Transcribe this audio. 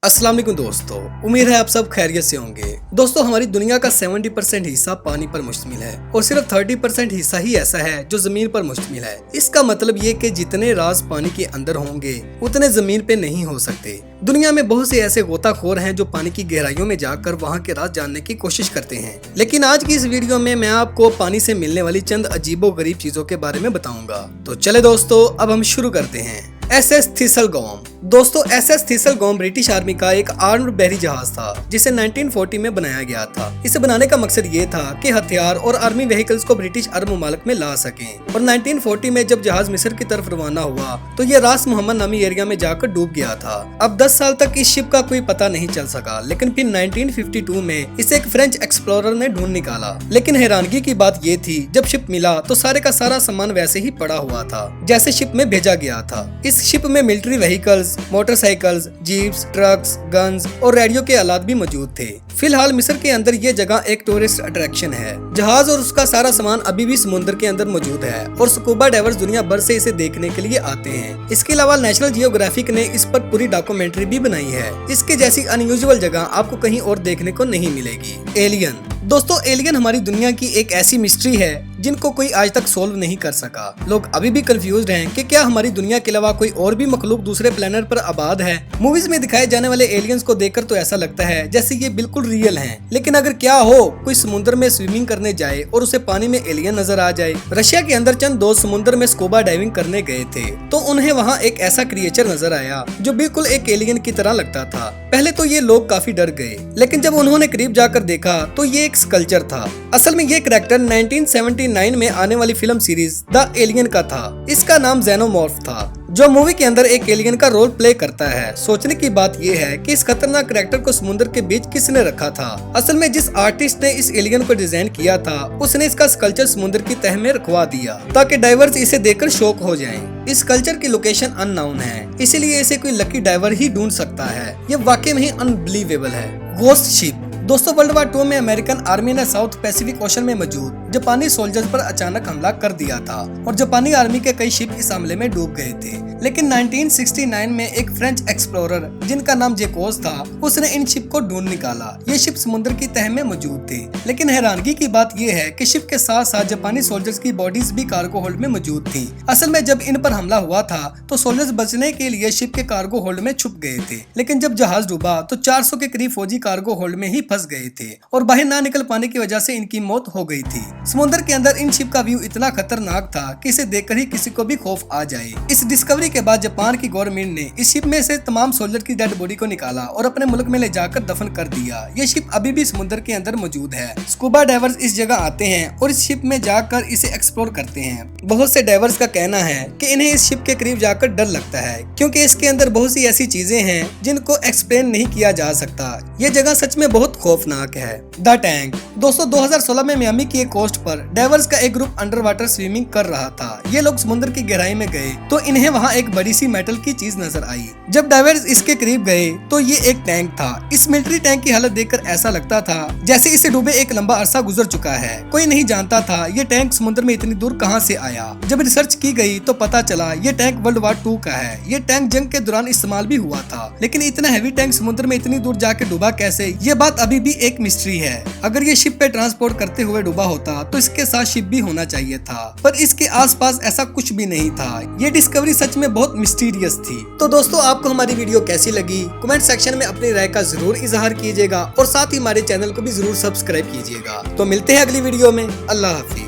अस्सलाम वालेकुम दोस्तों, उम्मीद है आप सब खैरियत से होंगे। दोस्तों, हमारी दुनिया का 70% हिस्सा पानी पर मुश्तमिल है और सिर्फ 30% हिस्सा ही ऐसा है जो जमीन पर मुश्तमिल है। इसका मतलब ये कि जितने राज पानी के अंदर होंगे उतने जमीन पे नहीं हो सकते। दुनिया में बहुत से ऐसे गोताखोर हैं जो पानी की गहराइयों में जाकर वहाँ के राज जानने की कोशिश करते हैं, लेकिन आज की इस वीडियो में मैं आपको पानी से मिलने वाली चंद अजीबोगरीब चीजों के बारे में बताऊंगा। तो चले दोस्तों, अब हम शुरू करते हैं। SS थिसलगॉम। दोस्तों, SS थिसलगॉम ब्रिटिश आर्मी का एक आर्म्ड बहरी जहाज था जिसे 1940 में बनाया गया था। इसे बनाने का मकसद ये था कि हथियार और आर्मी व्हीकल्स को ब्रिटिश अरब मुमालिक में ला सकें। और 1940 में जब जहाज मिस्र की तरफ रवाना हुआ तो ये रास मोहम्मद नामी एरिया में जाकर डूब गया था। अब 10 साल तक इस शिप का कोई पता नहीं चल सका, लेकिन फिर 1952 में इसे एक फ्रेंच एक्सप्लोरर ने ढूंढ निकाला। लेकिन हैरानगी की बात ये थी, जब शिप मिला तो सारे का सारा सामान वैसे ही पड़ा हुआ था जैसे शिप में भेजा गया था। इस शिप में military vehicles, motorcycles, jeeps, trucks, guns और रेडियो के आलात भी मौजूद थे। फिलहाल मिस्र के अंदर ये जगह एक टूरिस्ट अट्रैक्शन है। जहाज और उसका सारा सामान अभी भी समुद्र के अंदर मौजूद है और स्कूबा डाइवर्स दुनिया भर से इसे देखने के लिए आते हैं। इसके अलावा नेशनल जियोग्राफिक ने इस पर पूरी डॉक्यूमेंट्री भी बनाई है। इसके जैसी अनयूजुअल जगह आपको कहीं और देखने को नहीं मिलेगी। एलियन। दोस्तों, एलियन हमारी दुनिया की एक ऐसी मिस्ट्री है जिनको कोई आज तक सोल्व नहीं कर सका। लोग अभी भी कंफ्यूज्ड हैं कि क्या हमारी दुनिया के अलावा कोई और भी मखलूक दूसरे प्लेनेट पर आबाद है। मूवीज में दिखाए जाने वाले एलियंस को देखकर तो ऐसा लगता है जैसे ये बिल्कुल रियल हैं। लेकिन अगर क्या हो कोई समुद्र में स्विमिंग करने जाए और उसे पानी में एलियन नजर आ जाए। रशिया के अंदर चंद दोस्त समुद्र में स्कूबा डाइविंग करने गए थे तो उन्हें वहाँ एक ऐसा क्रिएचर नजर आया जो बिल्कुल एक एलियन की तरह लगता था। पहले तो ये लोग काफी डर गए, लेकिन जब उन्होंने करीब जाकर देखा तो ये एक स्कल्पचर था। असल में ये कैरेक्टर 1979 में आने वाली फिल्म सीरीज द एलियन का था। इसका नाम जेनोमॉर्फ था, जो मूवी के अंदर एक एलियन का रोल प्ले करता है। सोचने की बात यह है कि इस खतरनाक कैरेक्टर को समुद्र के बीच किसने रखा था। असल में जिस आर्टिस्ट ने इस एलियन को डिजाइन किया था उसने इसका स्कल्पचर समुद्र की तह में रखवा दिया ताकि डाइवर्स इसे देखकर शॉक हो जाएं। इस स्कल्पचर की लोकेशन अननोन है, इसीलिए इसे कोई लकी डाइवर ही ढूंढ सकता है। ये वाकई में ही अनबिलीवेबल है। Ghost ship. दोस्तों, वर्ल्ड वार 2 में अमेरिकन आर्मी ने साउथ पैसिफिक ओशन में मौजूद जापानी सोल्जर्स पर अचानक हमला कर दिया था और जापानी आर्मी के कई शिप इस हमले में डूब गए थे। लेकिन 1969 में एक फ्रेंच एक्सप्लोरर जिनका नाम जेकोस था, उसने इन शिप को ढूंढ निकाला। ये शिप समुद्र की तह में मौजूद थे। लेकिन हैरानगी की बात यह है कि शिप के साथ साथ जापानी सोल्जर्स की बॉडीज भी कार्गो होल्ड में मौजूद थी। असल में जब इन पर हमला हुआ था तो सोल्जर्स बचने के लिए शिप के कार्गो होल्ड में छुप गए थे। लेकिन जब जहाज डूबा तो 400 के करीब फौजी कार्गो होल्ड में ही फंस गए थे और बाहर ना निकल पाने की वजह से इनकी मौत हो गई थी। समुद्र के अंदर इन शिप का व्यू इतना खतरनाक था कि इसे देखकर ही किसी को भी खौफ आ जाए। इस डिस्कवरी के बाद जापान की गवर्नमेंट ने इस शिप में से तमाम सोल्जर की डेड बॉडी को निकाला और अपने मुल्क में ले जाकर दफन कर दिया। ये शिप अभी भी समुद्र के अंदर मौजूद है। स्कूबा डाइवर्स इस जगह आते हैं और इस शिप में जाकर इसे एक्सप्लोर करते हैं। बहुत से डाइवर्स का कहना है कि इन्हें इस शिप के करीब जाकर डर लगता है क्योंकि इसके अंदर बहुत सी ऐसी चीजें हैं जिनको एक्सप्लेन नहीं किया जा सकता। ये जगह सच में बहुत खौफनाक है। The tank. दोस्तों, 2016 में मियामी की एक कोस्ट पर डाइवर्स का एक ग्रुप अंडर वाटर स्विमिंग कर रहा था। ये लोग समुद्र की गहराई में गए तो इन्हें वहाँ एक बड़ी सी मेटल की चीज नजर आई। जब डाइवर्स इसके करीब गए तो ये एक टैंक था। इस मिलिट्री टैंक की हालत देखकर ऐसा लगता था जैसे इसे डूबे एक लंबा अरसा गुजर चुका है। कोई नहीं जानता था ये टैंक समुद्र में इतनी दूर कहाँ से आया। जब रिसर्च की गई तो पता चला ये टैंक वर्ल्ड वार 2 का है। ये टैंक जंग के दौरान इस्तेमाल भी हुआ था, लेकिन इतना हैवी टैंक समुद्र में इतनी दूर जाके डूबा कैसे, ये बात अभी भी एक मिस्ट्री है। अगर ये शिप पे ट्रांसपोर्ट करते हुए डूबा होता तो इसके साथ शिप भी होना चाहिए था, पर इसके आसपास ऐसा कुछ भी नहीं था। ये डिस्कवरी सच में बहुत मिस्टीरियस थी। तो दोस्तों, आपको हमारी वीडियो कैसी लगी कमेंट सेक्शन में अपनी राय का जरूर इजहार कीजिएगा और साथ ही हमारे चैनल को भी जरूर सब्सक्राइब कीजिएगा। तो मिलते हैं अगली वीडियो में। अल्लाह हाफिज।